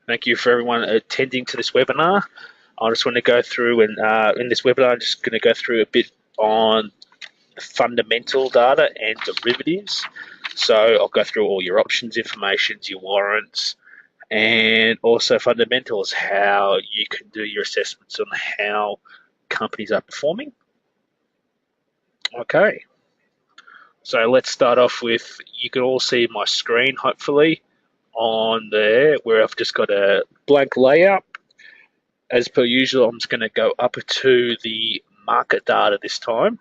Thank you for everyone attending to this webinar. I just want to go through and in this webinar, I'm just going to go through a bit on fundamental data and derivatives. So I'll go through all your options information, your warrants, and also fundamentals, how you can do your assessments on how companies are performing. Okay, so let's start off with, you can all see my screen hopefully on there where I've just got a blank layout. As per usual, I'm just going to go up to the market data this time.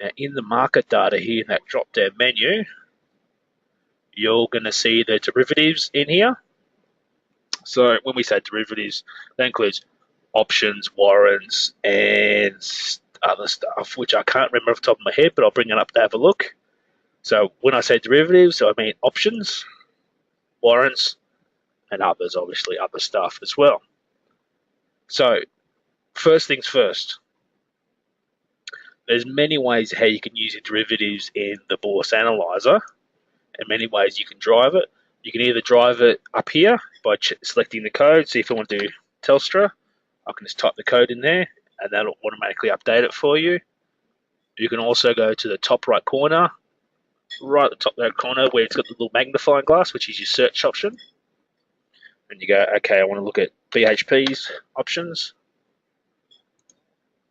Now, in the market data here, in that drop-down menu, you're going to see the derivatives in here. So when we say derivatives, that includes options, warrants, and other stuff, which I can't remember off the top of my head, but I'll bring it up to have a look. So when I say derivatives, I mean options, warrants, and others, obviously other stuff as well. So first things first, there's many ways how you can use your derivatives in the Bourse Analyser, and many ways you can drive it. You can either drive it up here by selecting the code. So if I want to do Telstra, I can just type the code in there and that'll automatically update it for you. You can also go to the top right corner, right at the top right corner where it's got the little magnifying glass, which is your search option. And you go, okay, I want to look at BHP's options.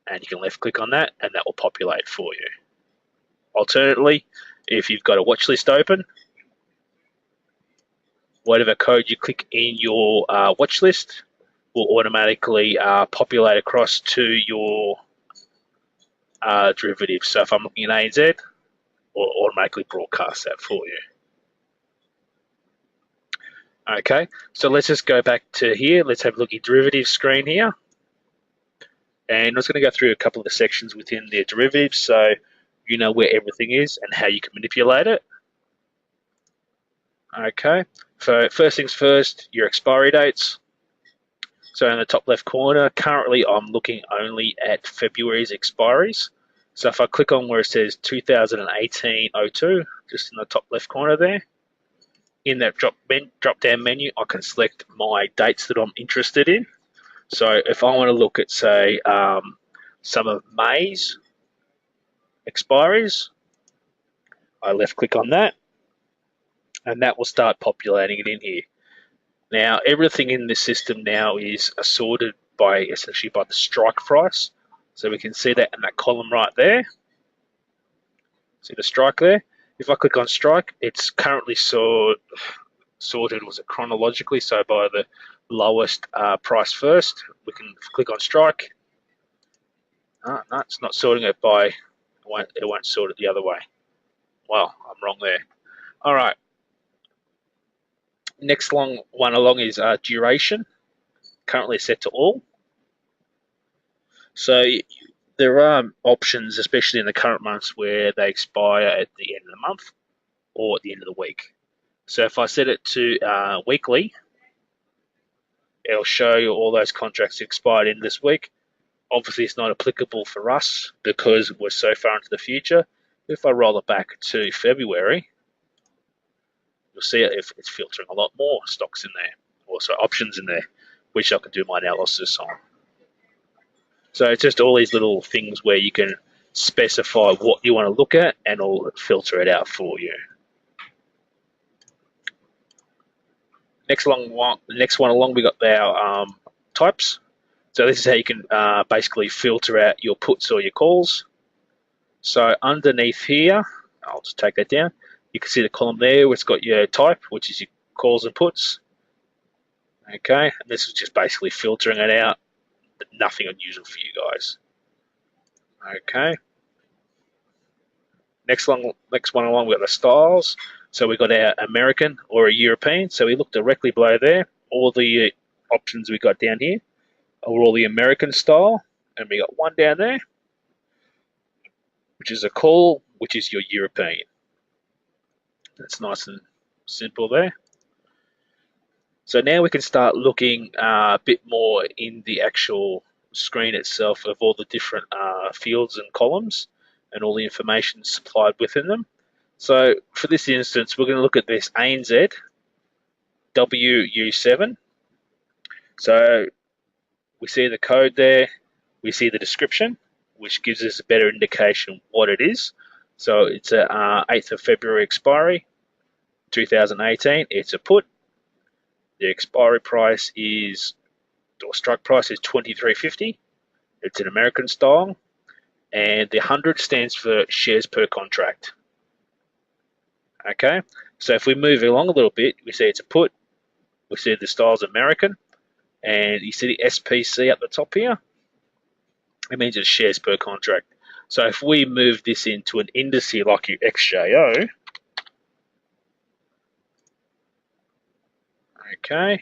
And you can left click on that and that will populate for you. Alternatively, if you've got a watch list open, whatever code you click in your watch list will automatically populate across to your derivative. So if I'm looking at ANZ, will automatically broadcast that for you. Okay, so let's just go back to here. Let's have a look at derivatives screen here. And I'm just going to go through a couple of the sections within the derivatives so you know where everything is and how you can manipulate it. Okay, so first things first, your expiry dates. So in the top left corner, currently I'm looking only at February's expiries. So if I click on where it says 2018-02, just in the top left corner there, in that drop-down menu, I can select my dates that I'm interested in. So if I want to look at, say, some of May's expiries, I left click on that, and that will start populating it in here. Now, everything in this system now is sorted by essentially by the strike price. So we can see that in that column right there. See the strike there? If I click on strike, it's currently sorted, was it chronologically? So by the lowest price first, we can click on strike. No, it's not sorting it by, it won't sort it the other way. Well, I'm wrong there. All right. Next one along is duration, currently set to all. So there are options, especially in the current months, where they expire at the end of the month or at the end of the week. So if I set it to weekly, it'll show you all those contracts expired in this week. Obviously, it's not applicable for us because we're so far into the future. If I roll it back to February, you'll see if it's filtering a lot more stocks in there, also options in there, which I can do my analysis on. So it's just all these little things where you can specify what you want to look at and it'll filter it out for you. Next one along, we got our types. So this is how you can basically filter out your puts or your calls. So underneath here, I'll just take that down. You can see the column there where it's got your type, which is your calls and puts. Okay, and this is just basically filtering it out. Nothing unusual for you guys. Okay. Next one along, we've got the styles. So we've got our American or a European. So we look directly below there. All the options we got down here are all the American style. And we got one down there, which is a call, which is your European. That's nice and simple there. So now we can start looking a bit more in the actual screen itself of all the different fields and columns and all the information supplied within them. So for this instance, we're going to look at this ANZ WU7. So we see the code there, we see the description, which gives us a better indication what it is. So it's a 8th of February expiry, 2018. It's a put. The expiry price is, or strike price is 23.50. It's an American style, and the 100 stands for shares per contract. Okay, so if we move along a little bit, we see it's a put. We see the style's American, and you see the SPC at the top here. It means it's shares per contract. So if we move this into an index here like your XJO, okay,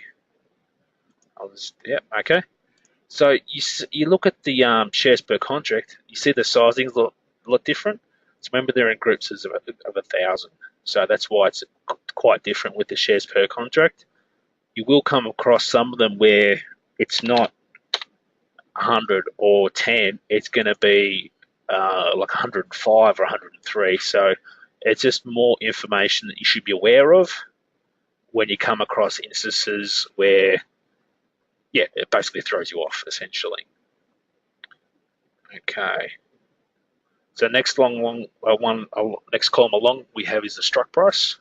okay. So you look at the shares per contract, you see the sizing's a lot different. So remember they're in groups of 1,000. So that's why it's quite different with the shares per contract. You will come across some of them where it's not 100 or 10, it's going to be like 105 or 103. So it's just more information that you should be aware of when you come across instances where, yeah, it basically throws you off essentially. Okay. So next next column along we have is the strike price.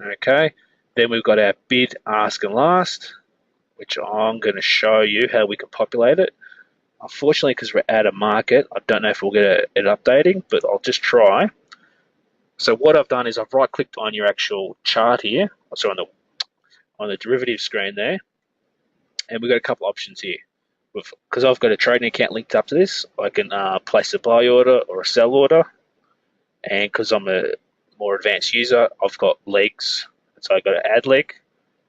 Okay. Then we've got our bid, ask, and last, which I'm going to show you how we can populate it. Unfortunately, because we're out of market, I don't know if we'll get it updating, but I'll just try. So what I've done is I've right-clicked on your actual chart here, so on the derivative screen there, and we've got a couple options here. Because I've got a trading account linked up to this, I can place a buy order or a sell order, and because I'm a more advanced user, I've got legs, so I've got an add leg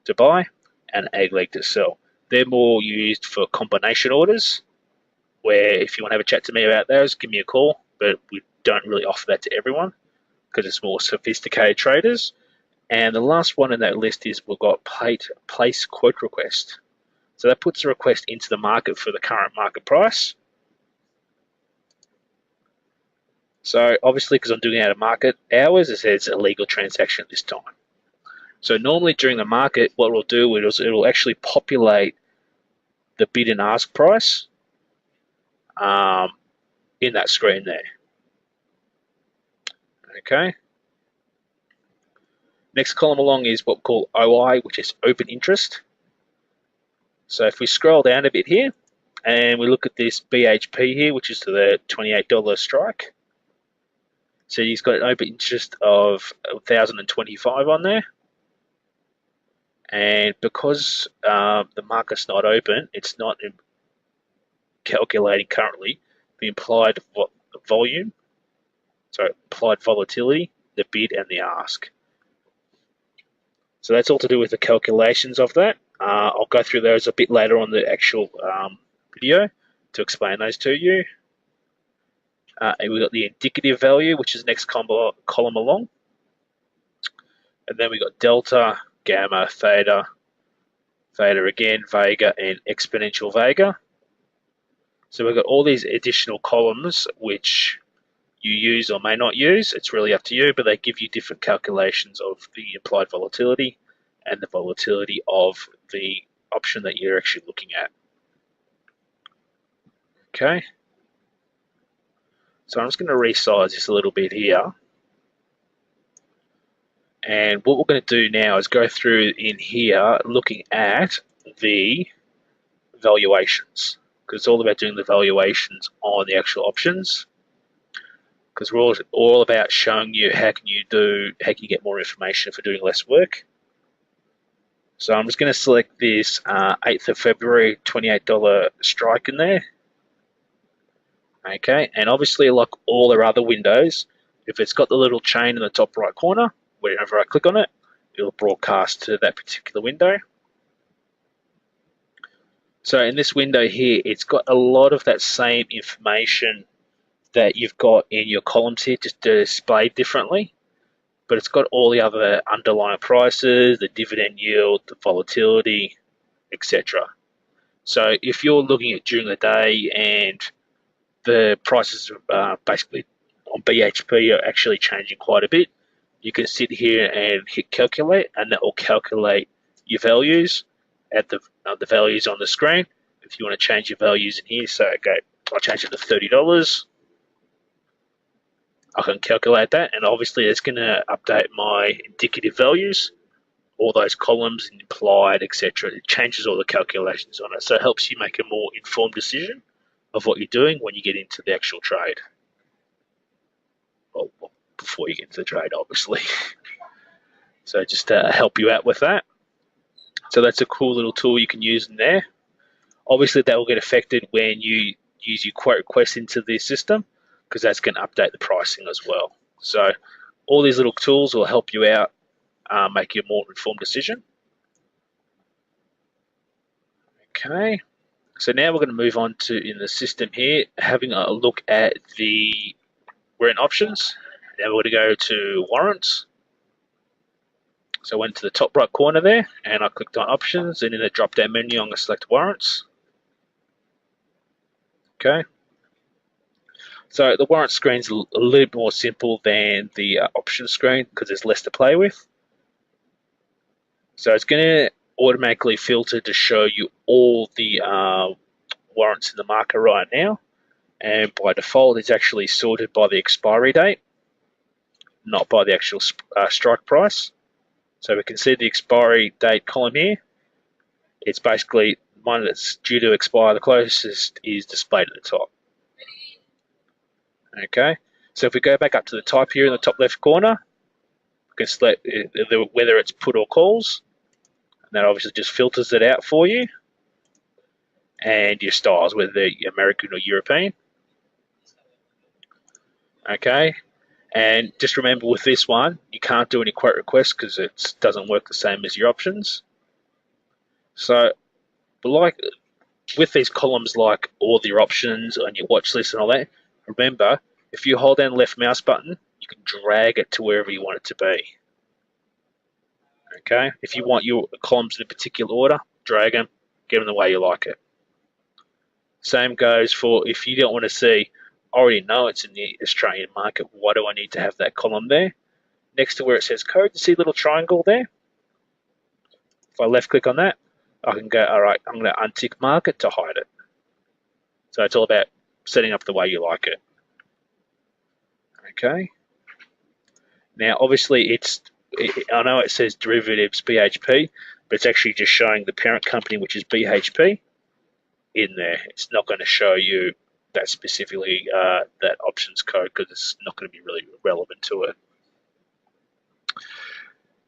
to buy and an add leg to sell. They're more used for combination orders, where if you want to have a chat to me about those, give me a call, but we don't really offer that to everyone because it's more sophisticated traders. And the last one in that list is we've got place quote request. So that puts a request into the market for the current market price. So obviously, because I'm doing it out of market hours, it says a legal transaction at this time. So normally during the market, what it'll do is it'll actually populate the bid and ask price in that screen there. Okay. Next column along is what we call OI, which is open interest. So if we scroll down a bit here, and we look at this BHP here, which is the $28 strike. So he's got an open interest of 1,025 on there. And because the market's not open, it's not calculating currently the implied volume, so implied volatility, the bid and the ask. So that's all to do with the calculations of that. I'll go through those a bit later on the actual video to explain those to you. And we've got the indicative value, which is the next column along. And then we've got delta, gamma, theta, theta again, vega, and exponential vega. So we've got all these additional columns which you use or may not use. It's really up to you, but they give you different calculations of the implied volatility and the volatility of the option that you're actually looking at. Okay. So I'm just going to resize this a little bit here. And what we're going to do now is go through in here looking at the valuations, because it's all about doing the valuations on the actual options, because we're all about showing you how can you get more information for doing less work. So I'm just going to select this 8th of February $28 strike in there. Okay, and obviously like all our other windows, if it's got the little chain in the top right corner, whenever I click on it, it'll broadcast to that particular window. So in this window here, it's got a lot of that same information that you've got in your columns here, just displayed differently. But it's got all the other underlying prices, the dividend yield, the volatility, etc. So if you're looking at during the day and the prices basically on BHP are actually changing quite a bit, you can sit here and hit calculate, and that will calculate your values at the values on the screen. If you want to change your values in here, so okay, I'll change it to $30. I can calculate that, and obviously it's going to update my indicative values, all those columns, implied, etc. It changes all the calculations on it, so it helps you make a more informed decision of what you're doing when you get into the actual trade. Well, before you get into the trade, obviously. So just to help you out with that. So that's a cool little tool you can use in there. Obviously, that will get affected when you use your quote request into the system, because that's going to update the pricing as well. So all these little tools will help you out, make you a more informed decision. Okay, so now we're going to move on to, in the system here, having a look at we're in options. Now we're going to go to warrants. So I went to the top right corner there, and I clicked on options, and in the drop down menu I'm going to select warrants. Okay. So the warrant screen's a little bit more simple than the option screen because there's less to play with. So it's going to automatically filter to show you all the warrants in the market right now, and by default it's actually sorted by the expiry date, not by the actual strike price. So we can see the expiry date column here. It's basically one that's due to expire the closest is displayed at the top. Okay, so if we go back up to the type here in the top left corner, we can select whether it's put or calls, and that obviously just filters it out for you, and your styles, whether they're American or European. Okay, and just remember with this one, you can't do any quote requests because it doesn't work the same as your options. So, like with these columns, like all your options on your watch list and all that, remember, if you hold down the left mouse button, you can drag it to wherever you want it to be. Okay, if you want your columns in a particular order, drag them, get them the way you like it. Same goes for if you don't want to see, I already know it's in the Australian market, why do I need to have that column there? Next to where it says code, you see a little triangle there? If I left click on that, I can go, all right, I'm going to untick market to hide it. So it's all about setting up the way you like it. Okay. Now, obviously, I know it says derivatives BHP, but it's actually just showing the parent company, which is BHP, in there. It's not going to show you that specifically that options code because it's not going to be really relevant to it.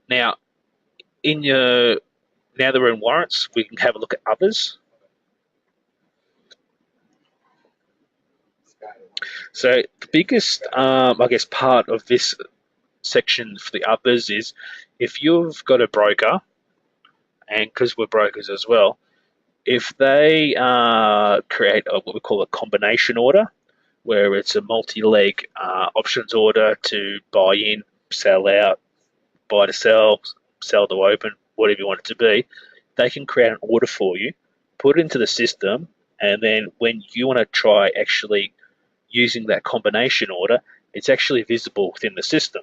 Now, now that we're in warrants, we can have a look at others. So the biggest, I guess, part of this section for the others is if you've got a broker, and because we're brokers as well, if they create what we call a combination order, where it's a multi-leg options order to buy in, sell out, buy to sell, sell to open, whatever you want it to be, they can create an order for you, put it into the system, and then when you want to try actually using that combination order, it's actually visible within the system.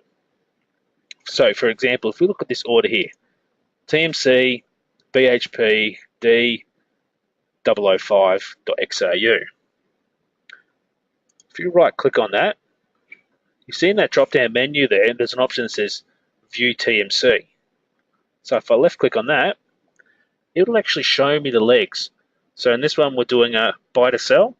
So, for example, if we look at this order here, TMC, BHP, D005.XAU. If you right click on that, you see in that drop down menu there's an option that says View TMC. So if I left click on that, it'll actually show me the legs. So in this one, we're doing a buy to sell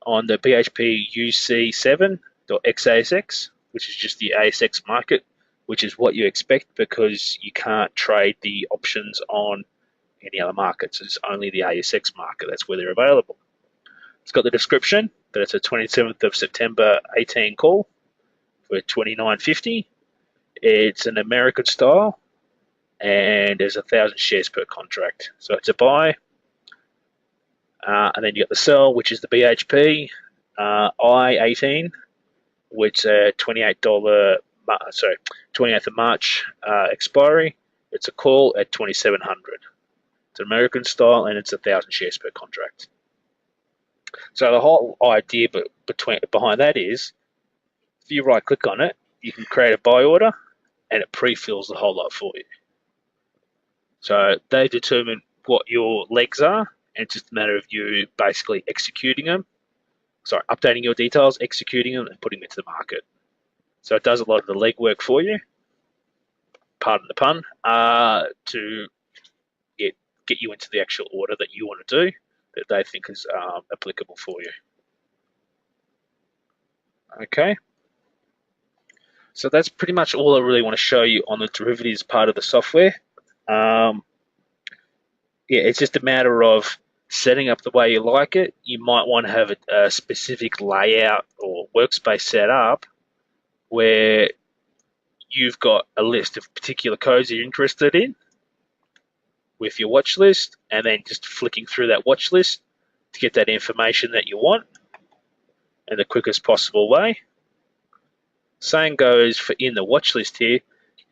on the BHP UC7.XASX, which is just the ASX market, which is what you expect because you can't trade the options on any other markets. It's only the ASX market. That's where they're available. It's got the description that it's a 27th of September 18 call for $29.50. It's an American style, and there's 1,000 shares per contract. So it's a buy, and then you got the sell, which is the BHP I-18, which $28. 28th of March expiry. It's a call at 2,700. It's an American style, and it's 1,000 shares per contract. So the whole idea behind that is, if you right-click on it, you can create a buy order, and it pre-fills the whole lot for you. So they determine what your legs are, and it's just a matter of you basically executing them. Sorry, updating your details, executing them, and putting them into the market. So it does a lot of the legwork for you, pardon the pun, to get you into the actual order that you want to do, that they think is applicable for you. Okay. So that's pretty much all I really want to show you on the derivatives part of the software. Yeah, it's just a matter of setting up the way you like it. You might want to have a specific layout or workspace set up where you've got a list of particular codes you're interested in with your watch list, and then just flicking through that watch list to get that information that you want in the quickest possible way. Same goes for in the watch list here.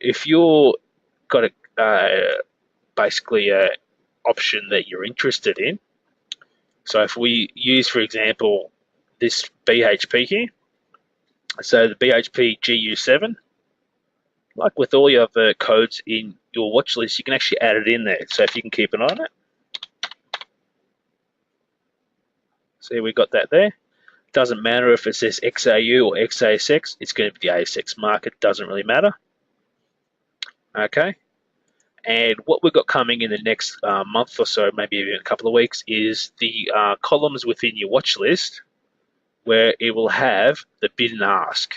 If you're got basically a option that you're interested in, so if we use, for example, this BHP here, so the BHP GU7, like with all your other codes in your watch list, you can actually add it in there. So if you can keep an eye on it. See, we got that there. Doesn't matter if it says XAU or XASX, it's going to be the ASX market, doesn't really matter. Okay. And what we've got coming in the next month or so, maybe even a couple of weeks, is the columns within your watch list where it will have the bid and ask.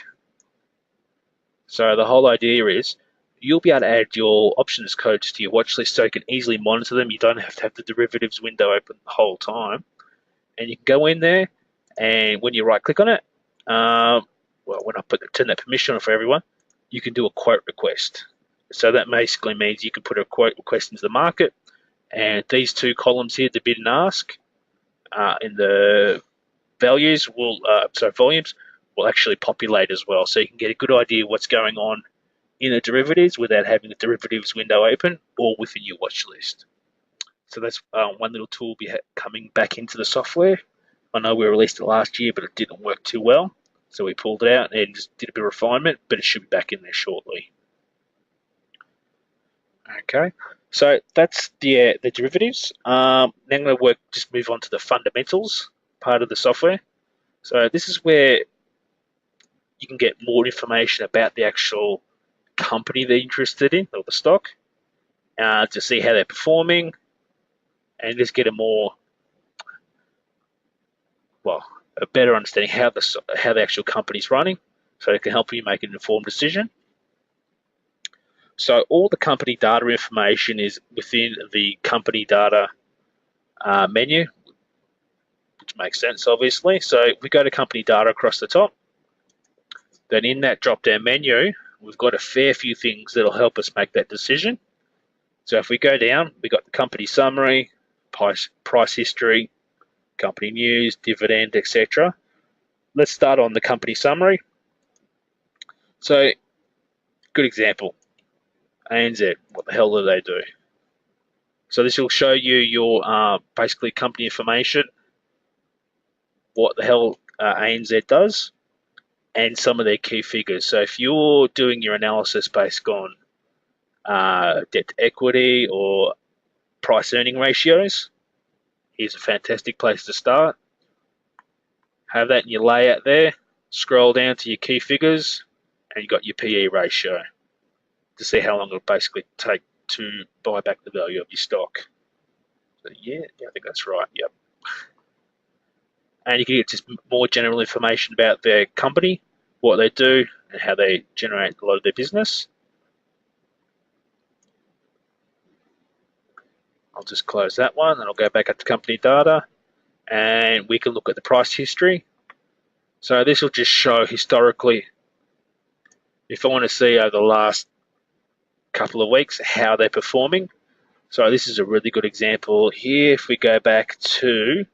So the whole idea is you'll be able to add your options codes to your watch list so you can easily monitor them. You don't have to have the derivatives window open the whole time. And you can go in there, and when you right click on it, well, when I turn that permission on for everyone, you can do a quote request. So that basically means you can put a quote request into the market, and these two columns here, the bid and ask, in the values will, volumes will actually populate as well. So you can get a good idea of what's going on in the derivatives without having the derivatives window open or within your watch list. So that's one little tool be coming back into the software. I know we released it last year, but it didn't work too well. So we pulled it out and just did a bit of refinement, but it should be back in there shortly. Okay, so that's the derivatives. Now I'm going to just move on to the fundamentals part of the software. So this is where you can get more information about the actual company they're interested in, or the stock, to see how they're performing, and just get a better understanding how the actual company's running, so it can help you make an informed decision. So all the company data information is within the company data menu, which makes sense, obviously. So if we go to company data across the top, then in that drop-down menu, we've got a fair few things that'll help us make that decision. So if we go down, we've got the company summary, price history, company news, dividend, etc. Let's start on the company summary. So, good example, ANZ, what the hell do they do? So this will show you your basically company information, what the hell ANZ does, and some of their key figures. So if you're doing your analysis based on debt to equity or price earning ratios, here's a fantastic place to start. Have that in your layout there, scroll down to your key figures, and you've got your PE ratio to see how long it'll basically take to buy back the value of your stock. So yeah, I think that's right, yep. And you can get just more general information about their company, what they do, and how they generate a lot of their business. I'll just close that one, and I'll go back up to company data, and we can look at the price history. So this will just show historically, if I want to see over the last couple of weeks how they're performing. So this is a really good example here. If we go back to,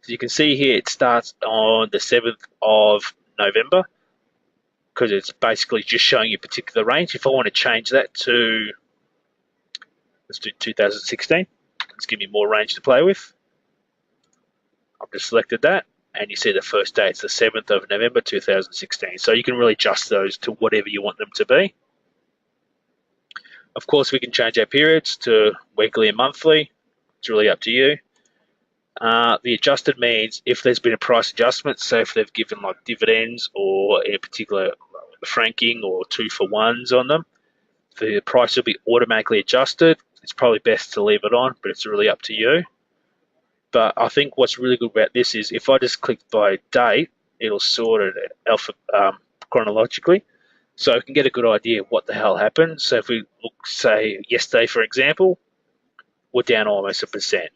as you can see here, it starts on the 7th of November, because it's basically just showing you a particular range. If I want to change that to, let's do 2016, let's give me more range to play with. I've just selected that, and you see the first day, it's the 7th of November 2016. So you can really adjust those to whatever you want them to be. Of course, we can change our periods to weekly and monthly. It's really up to you. The adjusted means if there's been a price adjustment, so if they've given like dividends or in particular franking or 2-for-1s on them, the price will be automatically adjusted. It's probably best to leave it on, but it's really up to you. But I think what's really good about this is if I just click by date, it'll sort it chronologically, so I can get a good idea of what the hell happened. So if we look, say, yesterday, for example, we're down almost 1%.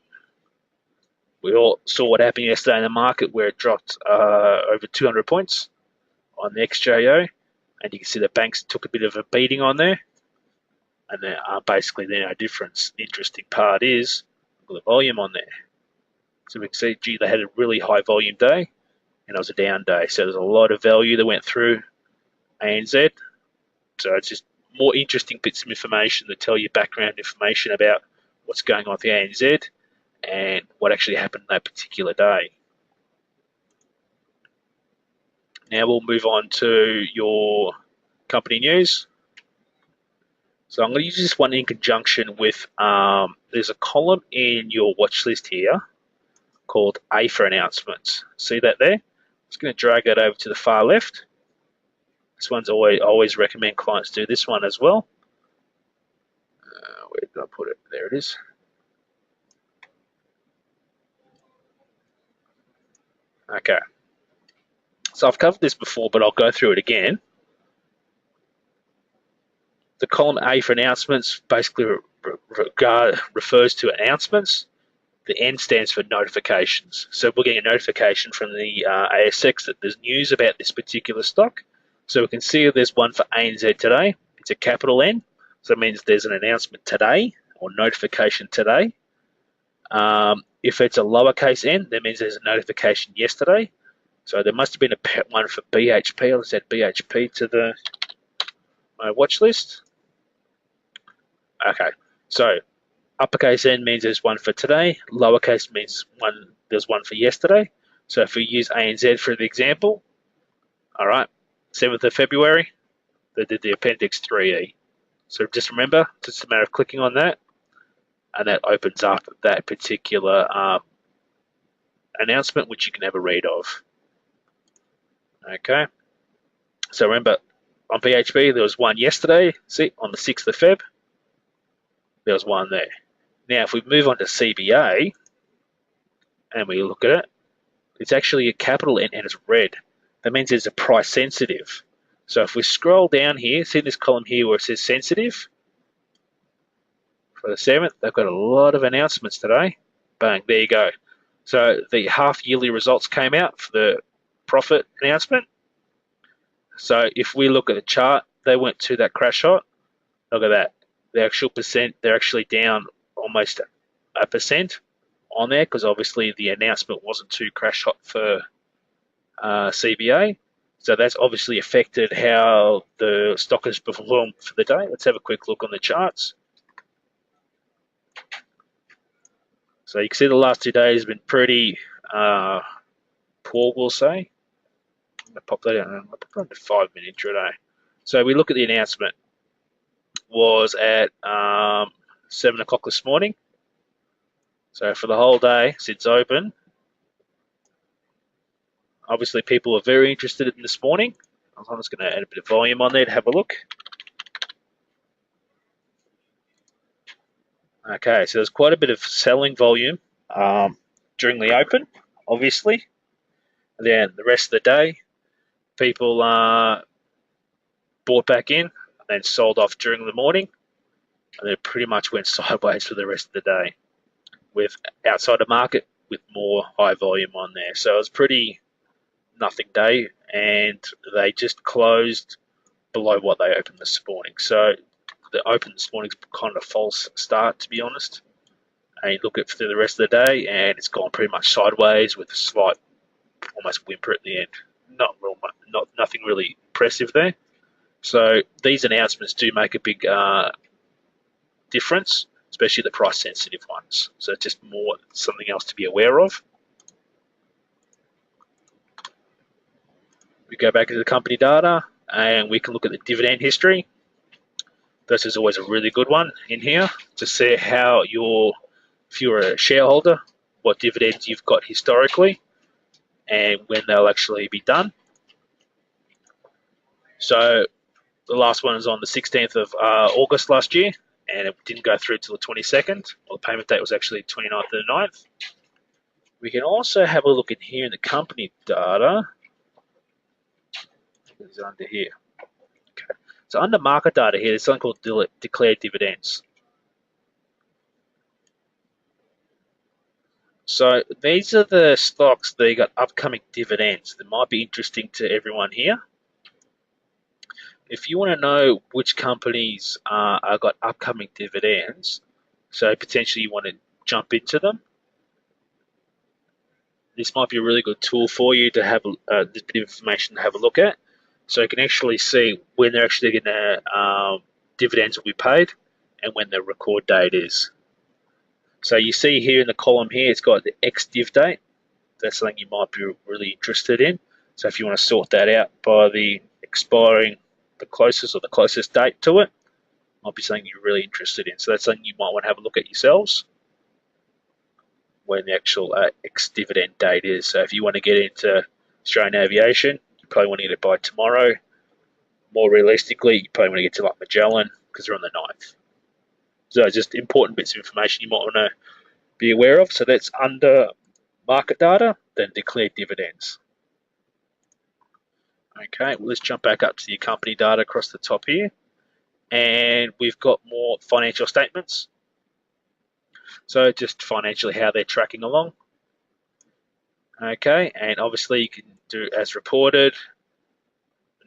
We all saw what happened yesterday in the market where it dropped over 200 points on the XJO, and you can see the banks took a bit of a beating on there, and then basically they're no difference. The interesting part is look at the volume on there. So we can see, gee, they had a really high volume day, and it was a down day. So there's a lot of value that went through ANZ. So it's just more interesting bits of information that tell you background information about what's going on with the ANZ and what actually happened that particular day. Now we'll move on to your company news. So I'm going to use this one in conjunction with, there's a column in your watch list here called A for announcements. See that there? I'm just going to drag that over to the far left. This one's always recommend clients do this one as well. Where did I put it? There it is. Okay. So I've covered this before, but I'll go through it again. The column A for announcements basically refers to announcements. The N stands for notifications. So we're getting a notification from the ASX that there's news about this particular stock. So we can see there's one for ANZ today. It's a capital N. So it means there's an announcement today or notification today. If it's a lowercase n, that means there's a notification yesterday. So there must have been one for BHP. Let's add BHP to my watch list. Okay, so uppercase N means there's one for today. Lowercase means there's one for yesterday. So if we use ANZ for the example, all right, 7th of February, they did the Appendix 3E. So just remember, it's just a matter of clicking on that, and that opens up that particular announcement, which you can have a read of. Okay, so remember, on BHP, there was one yesterday, see, on the 6th of Feb, there was one there. Now, if we move on to CBA, and we look at it, it's actually a capital N and it's red. That means it's a price sensitive. So if we scroll down here, see this column here where it says sensitive? For the 7th, they've got a lot of announcements today. Bang, there you go. So the half-yearly results came out for the profit announcement. So if we look at the chart, they went to that crash hot. Look at that. The actual percent, they're actually down almost 1% on there because obviously the announcement wasn't too crash hot for CBA. So that's obviously affected how the stock has performed for the day. Let's have a quick look on the charts. So you can see the last 2 days have been pretty poor, we'll say. I'm going to pop that in. I'll put it on the 5-minute intraday. So we look at the announcement. Was at 7 o'clock this morning. So for the whole day since open, obviously people are very interested in this morning. I'm just going to add a bit of volume on there to have a look. Okay, so there's quite a bit of selling volume during the open, obviously. And then the rest of the day, people bought back in and then sold off during the morning. And then pretty much went sideways for the rest of the day with outside the market with more high volume on there. So it was pretty nothing day, and they just closed below what they opened this morning. So the open this morning's kind of a false start, to be honest. And you look at through the rest of the day, and it's gone pretty much sideways with a slight, almost whimper at the end. Nothing really impressive there. So these announcements do make a big difference, especially the price sensitive ones. So just more something else to be aware of. We go back to the company data and we can look at the dividend history. This is always a really good one in here to see how if you're a shareholder, what dividends you've got historically and when they'll actually be done. So the last one is on the 16th of August last year, and it didn't go through till the 22nd. Well, the payment date was actually 29th of the 9th. We can also have a look in here in the company data. It's under here. Okay. So under market data here, there's something called declared dividends. So these are the stocks that got upcoming dividends that might be interesting to everyone here. If you want to know which companies have got upcoming dividends, so potentially you want to jump into them, this might be a really good tool for you to have this bit of information to have a look at. So you can actually see when they're actually going to dividends will be paid and when the record date is. So you see here in the column here, it's got the ex-div date. That's something you might be really interested in. So if you want to sort that out by the expiring, the closest date to it, might be something you're really interested in. So that's something you might want to have a look at yourselves when the actual ex-dividend date is. So if you want to get into Australian aviation, you probably want to get it by tomorrow. More realistically, you probably want to get to like Magellan because they're on the 9th. So just important bits of information you might want to be aware of. So that's under market data, then declared dividends. Okay, well, let's jump back up to your company data across the top here. And we've got more financial statements. So just financially how they're tracking along. Okay, and obviously you can do as reported,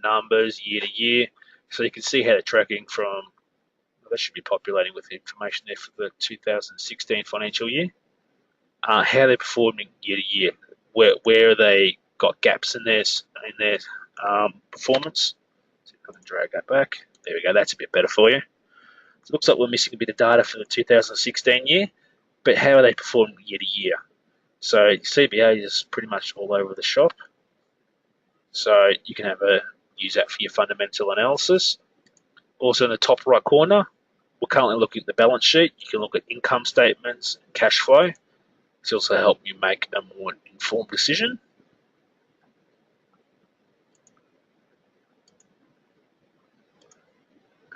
numbers year to year. So you can see how they're tracking from, well, that should be populating with the information there for the 2016 financial year. How they're performing year to year. Where are they got gaps in their performance. So I'm going to drag that back. There we go. That's a bit better for you. So it looks like we're missing a bit of data for the 2016 year, but how are they performing year to year? So CBA is pretty much all over the shop. So you can use that for your fundamental analysis. Also in the top right corner, we're currently looking at the balance sheet. You can look at income statements and cash flow. This also help you make a more informed decision.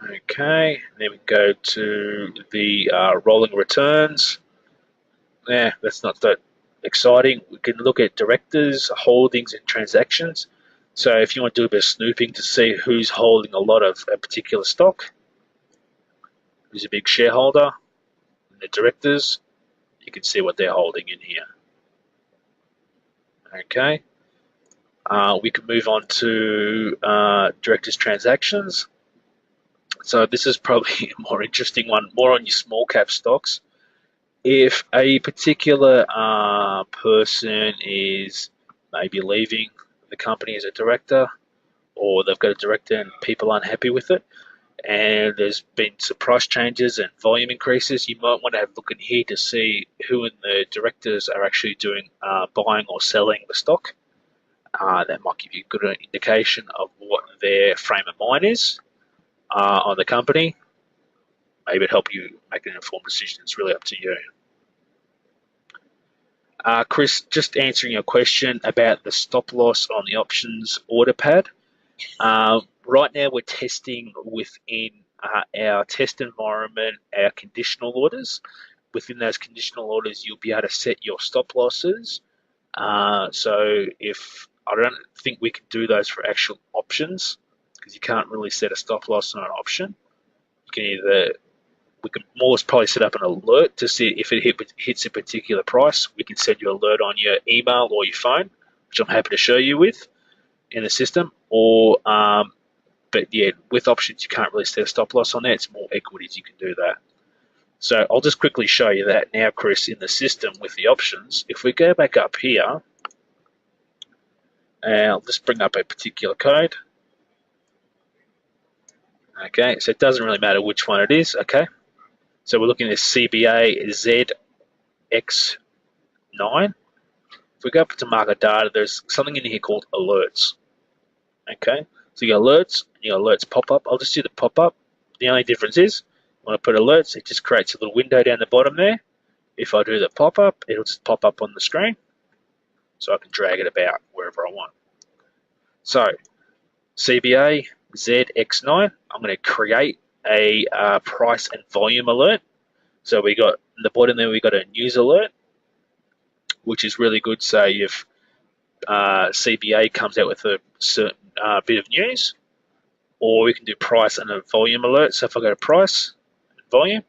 Okay, then we go to the rolling returns. Yeah, that's not that exciting. We can look at directors, holdings, and transactions. So if you want to do a bit of snooping to see who's holding a lot of a particular stock, who's a big shareholder, and the directors, you can see what they're holding in here. Okay. We can move on to directors' transactions. So this is probably a more interesting one, more on your small cap stocks. If a particular person is maybe leaving the company as a director, or they've got a director and people aren't happy with it, and there's been some price changes and volume increases, you might want to have a look in here to see who in the directors are actually doing buying or selling the stock. That might give you a good indication of what their frame of mind is on the company. Maybe it'll help you make an informed decision. It's really up to you. Chris, just answering your question about the stop loss on the options order pad. Right now we're testing within our test environment, our conditional orders. Within those conditional orders, you'll be able to set your stop losses. So if I don't think we can do those for actual options, because you can't really set a stop loss on an option. We can more probably set up an alert to see if it hits a particular price. We can send you an alert on your email or your phone, which I'm happy to show you with in the system. But yeah, with options, you can't really set a stop loss on there. It's more equities, you can do that. So I'll just quickly show you that now, Chris, in the system with the options. If we go back up here, and I'll just bring up a particular code. Okay, so it doesn't really matter which one it is, okay? So we're looking at CBA ZX9. If we go up to market data, there's something in here called alerts. Okay, so you got alerts, and your alerts pop up. I'll just do the pop up. The only difference is when I put alerts, it just creates a little window down the bottom there. If I do the pop-up, it'll just pop up on the screen, so I can drag it about wherever I want. So CBA ZX9, I'm going to create a price and volume alert. So we got in the bottom there, we got a news alert, which is really good. Say if CBA comes out with a certain bit of news, or we can do price and a volume alert. So if I go to price and volume,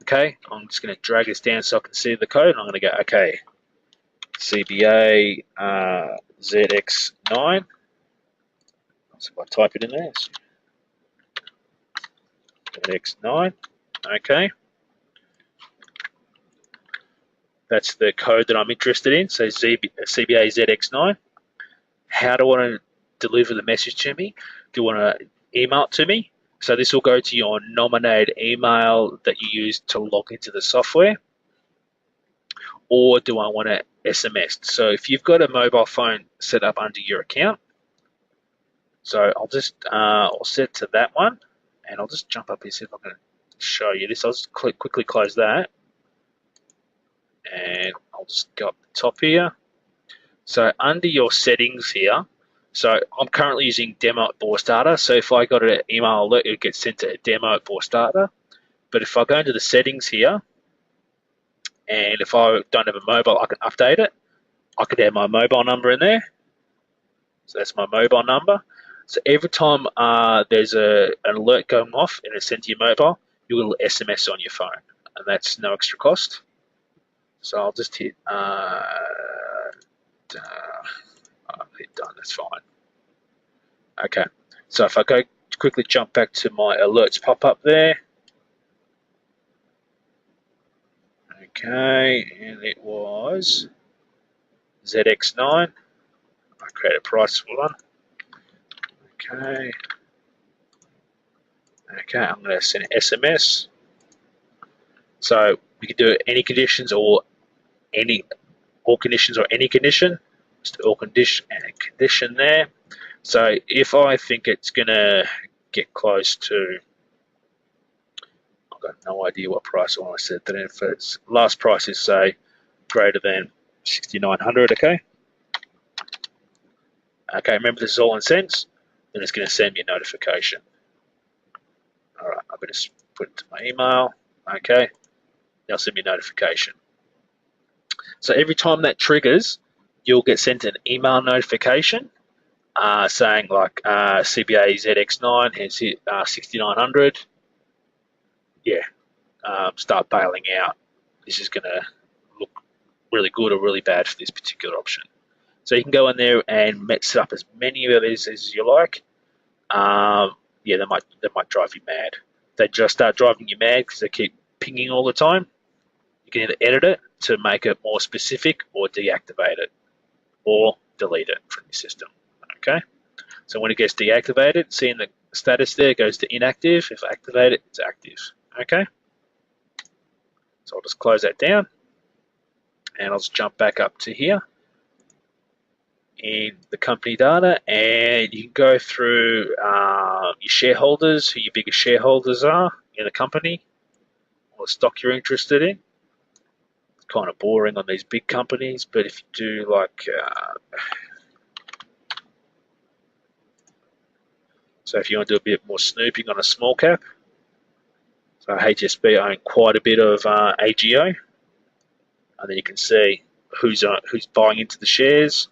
okay, I'm just going to drag this down so I can see the code, and I'm going to go, okay, CBA ZX9. So if I type it in there, ZX9, okay. That's the code that I'm interested in, so CBA ZX9. How do I want to deliver the message to me? Do you want to email it to me? So this will go to your nominated email that you use to log into the software. Or do I want to SMS? So if you've got a mobile phone set up under your account, so I'll just I'll set to that one, and I'll just jump up here, see if I can show you this. I'll just quickly close that, and I'll just go up the top here. So under your settings here, so I'm currently using demo at Bourse Data. So if I got an email alert, it would get sent to a demo at Bourse Data. But if I go into the settings here, and if I don't have a mobile, I can update it. I could add my mobile number in there. So that's my mobile number. So every time there's an alert going off and it's sent to your mobile, you will SMS on your phone, and that's no extra cost. So I'll just hit done. That's fine. Okay. So if I go quickly jump back to my alerts pop up there. Okay, and it was ZX9. I create a price one. Okay. Okay, I'm going to send an SMS. So we can do any conditions or all conditions or any condition. Just all condition and a condition there. So if I think it's going to get close to, I've got no idea what price I want to set that in. If its last price is, say, greater than 6,900, okay? Okay, remember this is all in cents, then it's going to send me a notification. All right, I'm going to put it to my email. Okay, they'll send me a notification. So every time that triggers, you'll get sent an email notification saying like CBA ZX9 has hit 6,900. Yeah, start bailing out. This is going to look really good or really bad for this particular option. So you can go in there and set up as many of these as you like. Yeah, they might drive you mad. They just start driving you mad because they keep pinging all the time. You can either edit it to make it more specific, or deactivate it, or delete it from your system. Okay. So when it gets deactivated, seeing the status there, it goes to inactive. If I activate it, it's active. Okay. So I'll just close that down, and I'll just jump back up to here in the company data, and you can go through your shareholders, who your biggest shareholders are in the company, or the stock you're interested in. It's kind of boring on these big companies, but if you do like, so if you want to do a bit more snooping on a small cap, so HSB own quite a bit of AGO, and then you can see who's buying into the shares,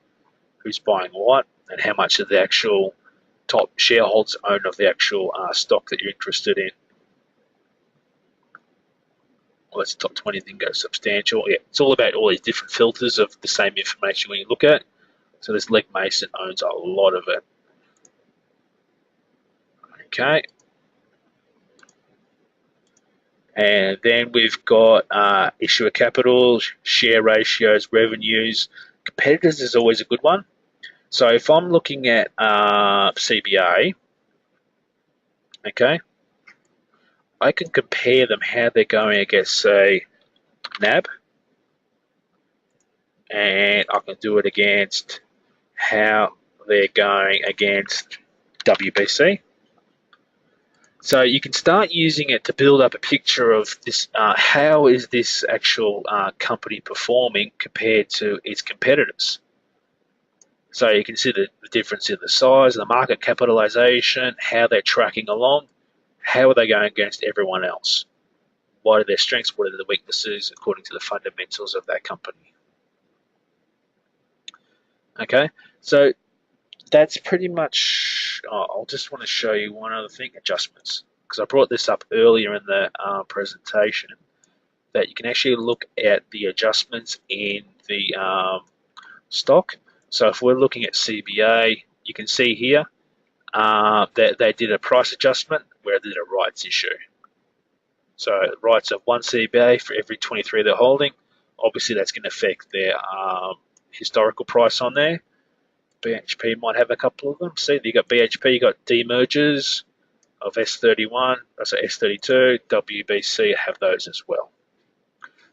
who's buying what, and how much of the actual top shareholders own of the actual stock that you're interested in. Well, that's the top 20, then go substantial. Yeah, it's all about all these different filters of the same information when you look at. So this Legg Mason owns a lot of it. Okay. And then we've got issuer capital, share ratios, revenues. Competitors is always a good one. So if I'm looking at CBA, okay, I can compare them, how they're going against, say, NAB, and I can do it against how they're going against WBC. So you can start using it to build up a picture of this. How is this actual company performing compared to its competitors? So you can see the difference in the size, the market capitalization, how they're tracking along, how are they going against everyone else? What are their strengths? What are the weaknesses according to the fundamentals of that company? Okay, so that's pretty much. I'll just want to show you one other thing: adjustments, because I brought this up earlier in the presentation. That you can actually look at the adjustments in the stock. So if we're looking at CBA, you can see here that they did a price adjustment where they did a rights issue. So rights of one CBA for every 23 they're holding. Obviously, that's going to affect their historical price on there. BHP might have a couple of them. See, you got BHP, you got demergers of S31, so S32, WBC have those as well.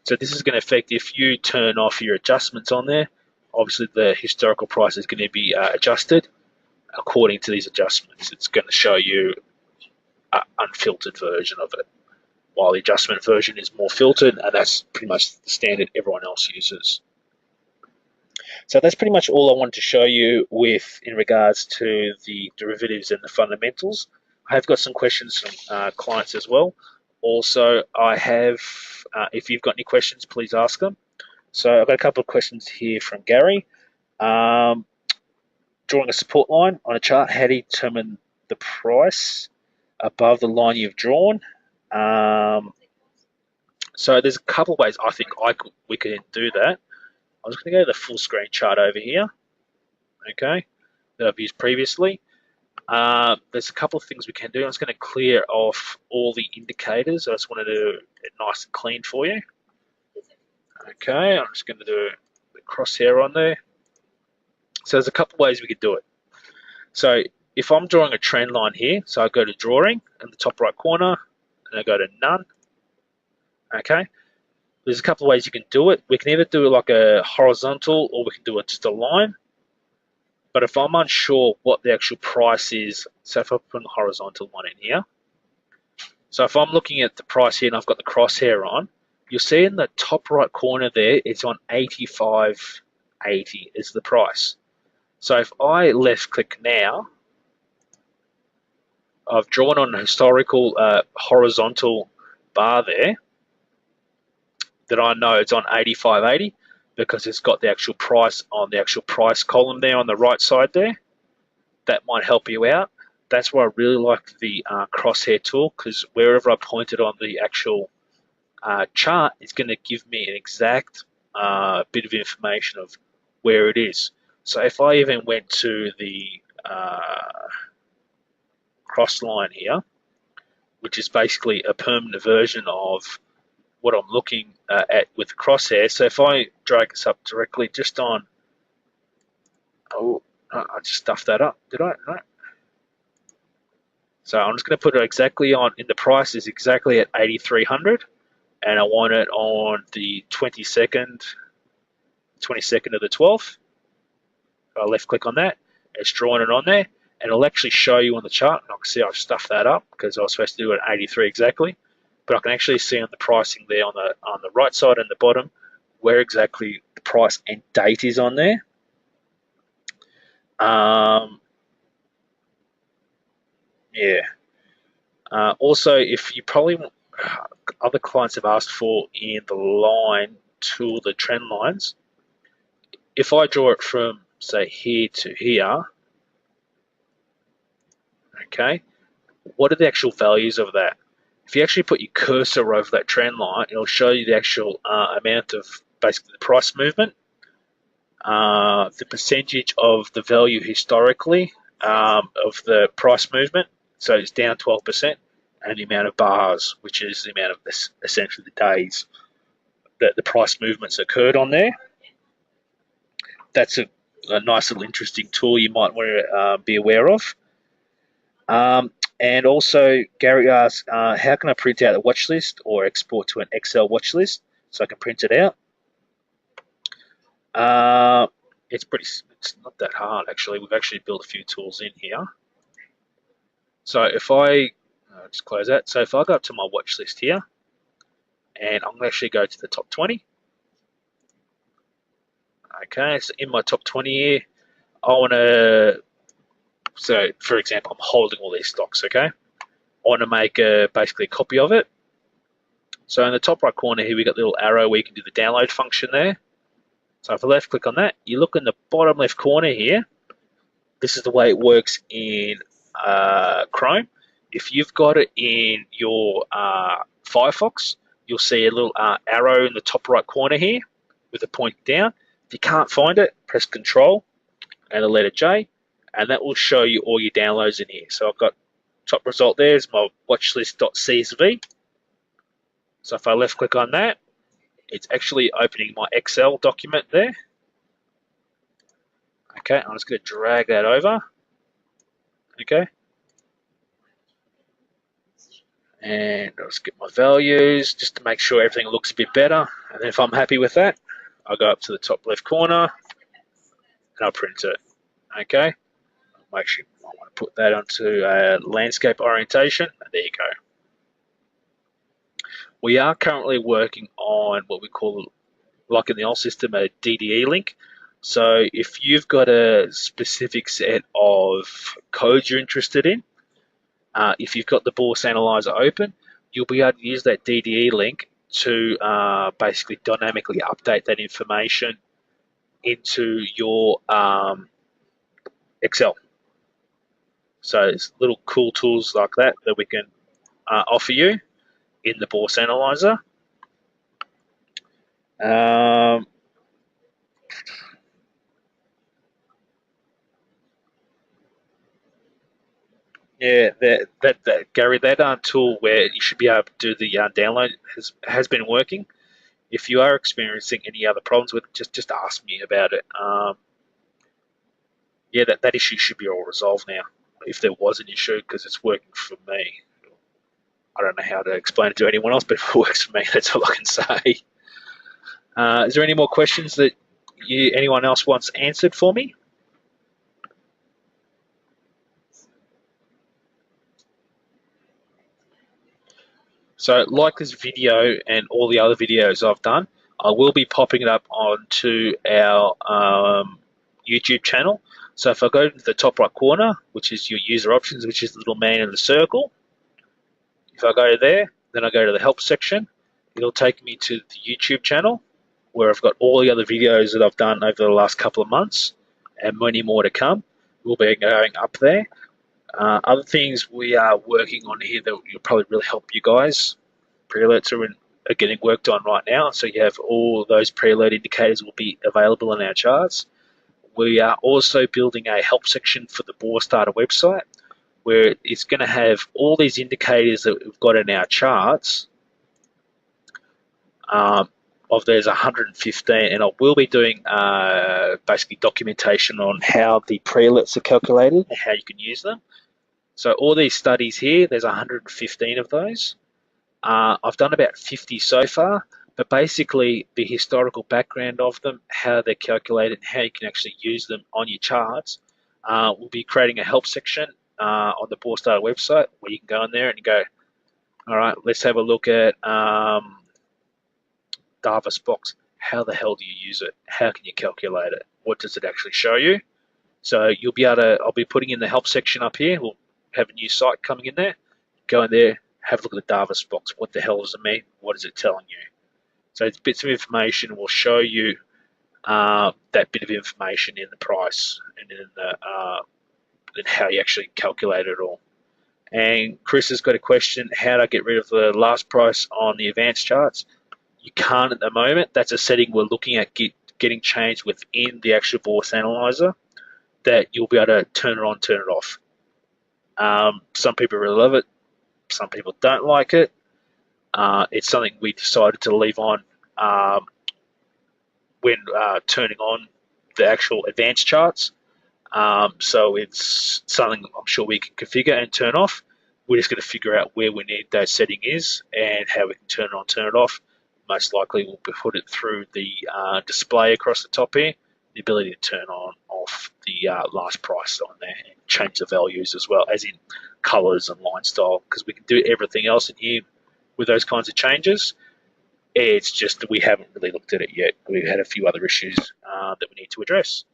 So this is going to affect if you turn off your adjustments on there. Obviously, the historical price is going to be adjusted according to these adjustments. It's going to show you an unfiltered version of it, while the adjustment version is more filtered, and that's pretty much the standard everyone else uses. So that's pretty much all I wanted to show you with in regards to the derivatives and the fundamentals. I have got some questions from clients as well. Also, I have, if you've got any questions, please ask them. So I've got a couple of questions here from Gary. Drawing a support line on a chart, how do you determine the price above the line you've drawn? So there's a couple of ways I think we can do that. I'm just going to go to the full screen chart over here, okay, that I've used previously. There's a couple of things we can do. I'm just going to clear off all the indicators. I just want to do it nice and clean for you. Okay, I'm just going to do the crosshair on there. So there's a couple of ways we could do it. So if I'm drawing a trend line here, so I go to drawing in the top right corner, and I go to none. Okay, there's a couple of ways you can do it. We can either do it like a horizontal, or we can do it just a line. But if I'm unsure what the actual price is, so if I put a horizontal one in here, so if I'm looking at the price here and I've got the crosshair on, you'll see in the top right corner there, it's on 85.80 is the price. So if I left click now, I've drawn on a historical horizontal bar there that I know it's on 85.80 because it's got the actual price on the actual price column there on the right side there. That might help you out. That's why I really like the crosshair tool, because wherever I point it on the actual chart, it's going to give me an exact bit of information of where it is. So if I even went to the cross line here, which is basically a permanent version of what I'm looking at with the crosshair. So if I drag this up directly just on, I just stuffed that up, did I? No. So I'm just going to put it exactly on, in the price is exactly at 8,300, and I want it on the 22nd of the 12th. I left click on that, it's drawing it on there, and it'll actually show you on the chart. And I can see I've stuffed that up because I was supposed to do it at 83 exactly. But I can actually see on the pricing there on the right side and the bottom where exactly the price and date is on there. Yeah. Also, if you probably other clients have asked for in the line to the trend lines, if I draw it from say here to here, okay, what are the actual values of that? If you actually put your cursor over that trend line, it'll show you the actual amount of basically the price movement, the percentage of the value historically of the price movement. So it's down 12%, and the amount of bars, which is the amount of this, essentially the days that the price movements occurred on there. That's a nice little interesting tool you might want to be aware of. And also, Gary asks, how can I print out a watch list or export to an Excel watch list so I can print it out? It's not that hard actually. We've actually built a few tools in here. So if I I'll just close that. So if I go up to my watch list here, and I'm going to actually go to the top 20. Okay, so in my top 20 here, I want to, so for example, I'm holding all these stocks, okay? I want to make basically a copy of it. So in the top right corner here, we got the little arrow where you can do the download function there. So if I left click on that, you look in the bottom left corner here. This is the way it works in Chrome. If you've got it in your Firefox, you'll see a little arrow in the top right corner here with a point down. If you can't find it, press Control and the letter J, and that will show you all your downloads in here. So I've got top result there is my watchlist.csv. So if I left click on that, it's actually opening my Excel document there. Okay, I'm just going to drag that over. Okay. And I'll just get my values just to make sure everything looks a bit better. And then if I'm happy with that, I'll go up to the top left corner and I'll print it. Okay. Make sure I want to put that onto landscape orientation. And there you go. We are currently working on what we call, like in the old system, a DDE link. So if you've got a specific set of codes you're interested in, if you've got the Bourse Analyser open, you'll be able to use that DDE link to basically dynamically update that information into your Excel. So it's little cool tools like that that we can offer you in the Bourse Analyser. Yeah, that Gary, that tool where you should be able to do the download has been working. If you are experiencing any other problems with it, just ask me about it. Yeah, that issue should be all resolved now. If there was an issue, because it's working for me. I don't know how to explain it to anyone else, but if it works for me, that's all I can say. Is there any more questions that anyone else wants answered for me? So like this video and all the other videos I've done, I will be popping it up onto our YouTube channel. So if I go to the top right corner, which is your user options, which is the little man in the circle, if I go there, then I go to the help section, it'll take me to the YouTube channel where I've got all the other videos that I've done over the last couple of months and many more to come. We'll be going up there. Other things we are working on here that will probably really help you guys. Pre-alerts are getting worked on right now, so you have all those pre-alert indicators will be available in our charts. We are also building a help section for the Bourse Data website, where it's going to have all these indicators that we've got in our charts. There's 115, and I will be doing basically documentation on how the pre-alerts are calculated and how you can use them. So all these studies here, there's 115 of those. I've done about 50 so far, but basically the historical background of them, how they're calculated, how you can actually use them on your charts. We'll be creating a help section on the Bourse Data website where you can go in there and go, all right, let's have a look at Davis box. How the hell do you use it? How can you calculate it? What does it actually show you? So you'll be able to, I'll be putting in the help section up here. We'll have a new site coming in there. Go in there, have a look at the Davis box. What the hell does it mean? What is it telling you? So it's bits of information will show you that bit of information in the price and in the and how you actually calculate it all. And Chris has got a question: how do I get rid of the last price on the advanced charts? You can't at the moment. That's a setting we're looking at getting changed within the actual Bourse Analyser. That you'll be able to turn it on, turn it off. Some people really love it. Some people don't like it. It's something we decided to leave on when turning on the actual advanced charts. So it's something I'm sure we can configure and turn off. We're just going to figure out where we need that setting is and how we can turn it on, turn it off. Most likely we'll put it through the display across the top here, the ability to turn on, off the last price on there and change the values as well, as in colors and line style, because we can do everything else in here with those kinds of changes. It's just that we haven't really looked at it yet. We've had a few other issues that we need to address.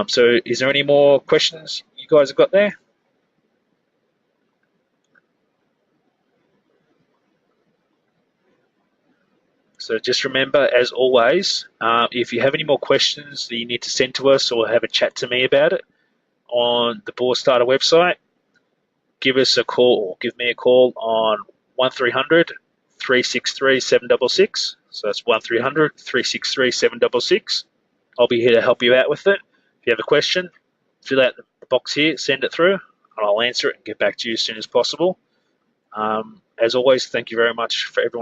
So is there any more questions you guys have got there? So just remember, as always, if you have any more questions that you need to send to us or have a chat to me about it on the Bourse Starter website, give us a call or give me a call on 1300 363 766. So that's 1300 363 766. I'll be here to help you out with it. If you have a question, fill out the box here, send it through, and I'll answer it and get back to you as soon as possible. As always, thank you very much for everyone.